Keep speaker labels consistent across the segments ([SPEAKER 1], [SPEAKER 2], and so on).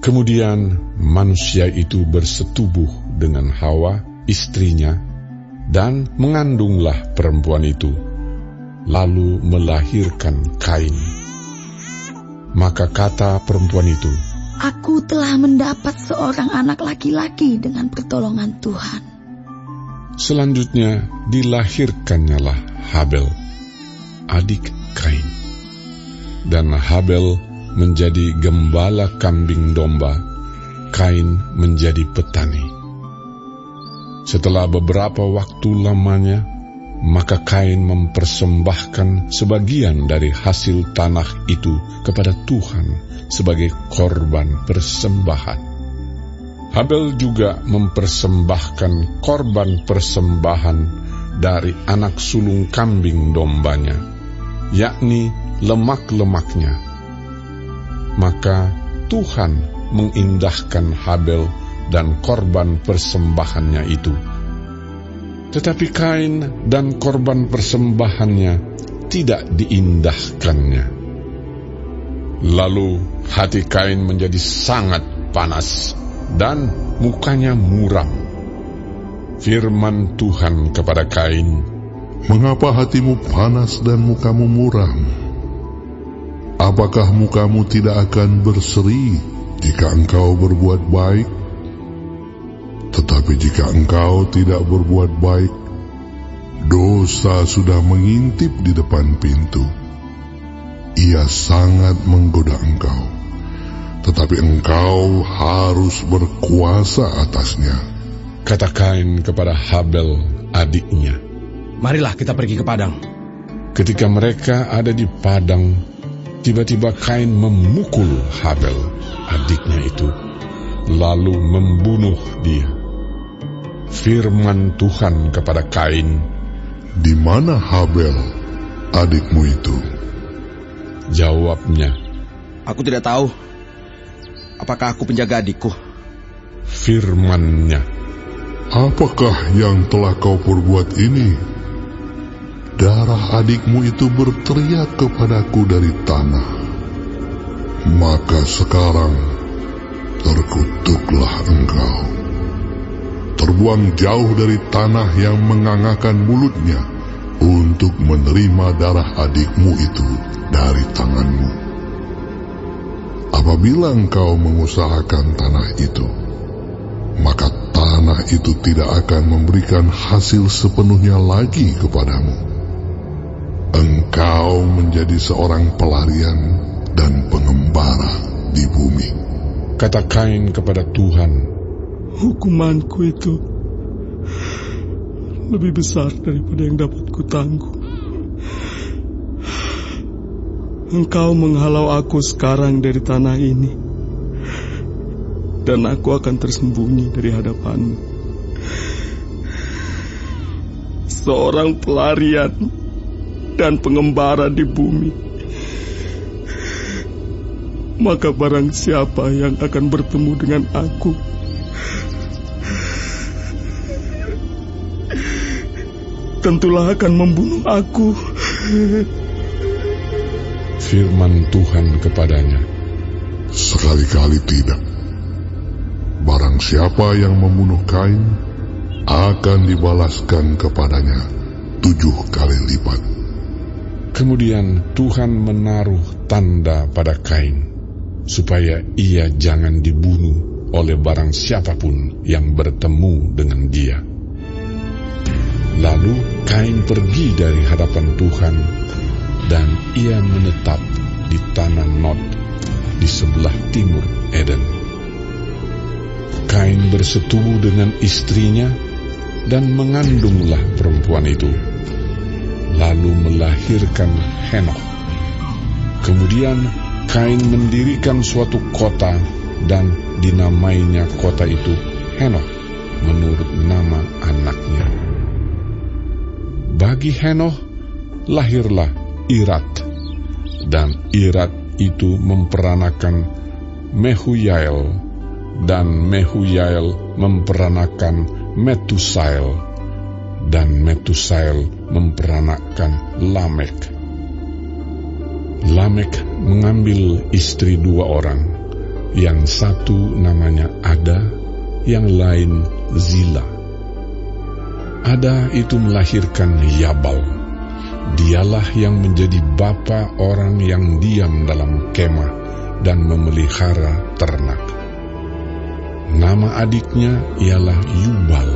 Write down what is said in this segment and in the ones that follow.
[SPEAKER 1] Kemudian manusia itu bersetubuh dengan Hawa, istrinya, dan mengandunglah perempuan itu, lalu melahirkan Kain. Maka kata perempuan itu,
[SPEAKER 2] "Aku telah mendapat seorang anak laki-laki dengan pertolongan Tuhan."
[SPEAKER 1] Selanjutnya dilahirkannyalah Habel, adik Kain. Dan Habel menjadi gembala kambing domba, Kain menjadi petani. Setelah beberapa waktu lamanya, maka Kain mempersembahkan sebagian dari hasil tanah itu kepada Tuhan sebagai korban persembahan. Habel juga mempersembahkan korban persembahan dari anak sulung kambing dombanya, yakni lemak-lemaknya. Maka Tuhan mengindahkan Habel dan korban persembahannya itu. Tetapi Kain dan korban persembahannya tidak diindahkannya. Lalu hati Kain menjadi sangat panas dan mukanya muram. Firman Tuhan kepada Kain,
[SPEAKER 3] "Mengapa hatimu panas dan mukamu muram? Apakah mukamu tidak akan berseri jika engkau berbuat baik? Tetapi jika engkau tidak berbuat baik, dosa sudah mengintip di depan pintu. Ia sangat menggoda engkau, tetapi engkau harus berkuasa atasnya."
[SPEAKER 1] Kata Kain kepada Habel adiknya,
[SPEAKER 4] "Marilah kita pergi ke padang."
[SPEAKER 1] Ketika mereka ada di padang, tiba-tiba Kain memukul Habel adiknya itu, lalu membunuh dia. Firman Tuhan kepada Kain,
[SPEAKER 3] "Di mana Habel, adikmu itu?"
[SPEAKER 1] Jawabnya,
[SPEAKER 4] "Aku tidak tahu. Apakah aku penjaga adikku?"
[SPEAKER 1] Firman-Nya,
[SPEAKER 3] "Apakah yang telah kau perbuat ini? Darah adikmu itu berteriak kepadaku dari tanah. Maka sekarang terkutuklah engkau. Terbuang jauh dari tanah yang mengangakkan mulutnya untuk menerima darah adikmu itu dari tanganmu. Apabila engkau mengusahakan tanah itu, maka tanah itu tidak akan memberikan hasil sepenuhnya lagi kepadamu. Engkau menjadi seorang pelarian dan pengembara di bumi."
[SPEAKER 1] kata Kain kepada Tuhan,
[SPEAKER 5] "Hukumanku itu lebih besar daripada yang dapat kutanggung. Engkau menghalau aku sekarang dari tanah ini, dan aku akan tersembunyi dari hadapanmu. Seorang pelarian dan pengembara di bumi. Maka barang siapa yang akan bertemu dengan aku, tentulah akan membunuh aku."
[SPEAKER 1] Firman Tuhan kepadanya,
[SPEAKER 3] "Sekali-kali tidak. Barang siapa yang membunuh Kain, akan dibalaskan kepadanya 7 kali lipat."
[SPEAKER 1] Kemudian Tuhan menaruh tanda pada Kain, supaya ia jangan dibunuh oleh barang siapapun yang bertemu dengan dia. Lalu Kain pergi dari hadapan Tuhan, dan ia menetap di tanah Nod di sebelah timur Eden. Kain bersetubuh dengan istrinya dan mengandunglah perempuan itu, lalu melahirkan Henokh. Kemudian Kain mendirikan suatu kota dan dinamainya kota itu Henokh menurut nama anaknya. Bagi Henokh lahirlah Irat, dan Irat itu memperanakan Mehujael, dan Mehujael memperanakan Metusael, dan Metusael memperanakan Lamek. Lamek mengambil istri 2 orang, Yang satu namanya Ada, yang lain Zila. Ada itu melahirkan Yabal. Dialah yang menjadi bapa orang yang diam dalam kemah dan memelihara ternak. Nama adiknya ialah Yubal.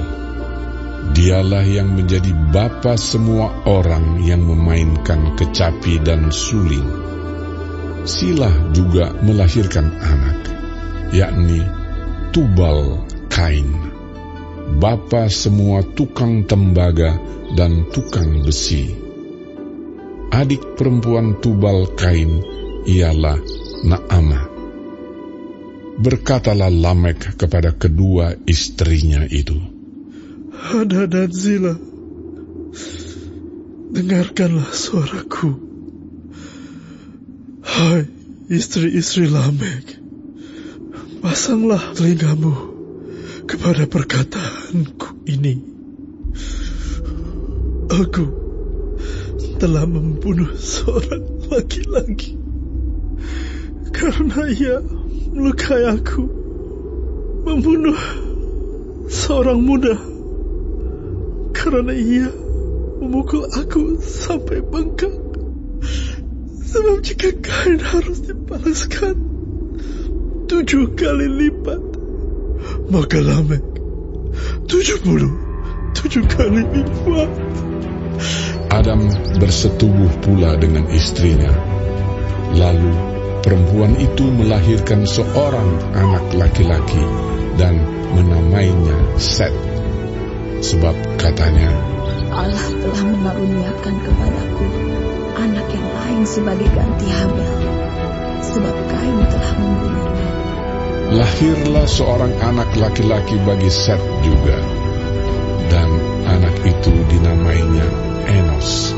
[SPEAKER 1] Dialah yang menjadi bapa semua orang yang memainkan kecapi dan suling. Silah juga melahirkan anak, yakni Tubal Kain, bapa semua tukang tembaga dan tukang besi. Adik perempuan Tubal Kain ialah Naamah. Berkatalah Lamek kepada kedua istrinya itu,
[SPEAKER 5] Ada dan Zila, dengarkanlah suaraku. Hai istri-istri Lamek, pasanglah telingamu kepada perkataanku ini. Aku telah membunuh seorang laki-laki karena ia melukai aku, membunuh seorang muda karena ia memukul aku sampai bengkak. Sebab jika Kain harus dibalaskan 7 kali lipat, maka Lamek 77 kali lipat.
[SPEAKER 1] Adam bersetubuh pula dengan istrinya. Lalu perempuan itu melahirkan seorang anak laki-laki dan menamainya Set. Sebab katanya,
[SPEAKER 2] Allah telah mengaruniakan kepadaku anak yang lain sebagai ganti Habel, sebab Kain telah membunuhnya.
[SPEAKER 1] lahirlah seorang anak laki-laki bagi Set juga, dan anak itu dinamainya Enos.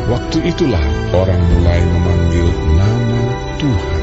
[SPEAKER 1] Waktu itulah orang mulai memanggil nama Tuhan.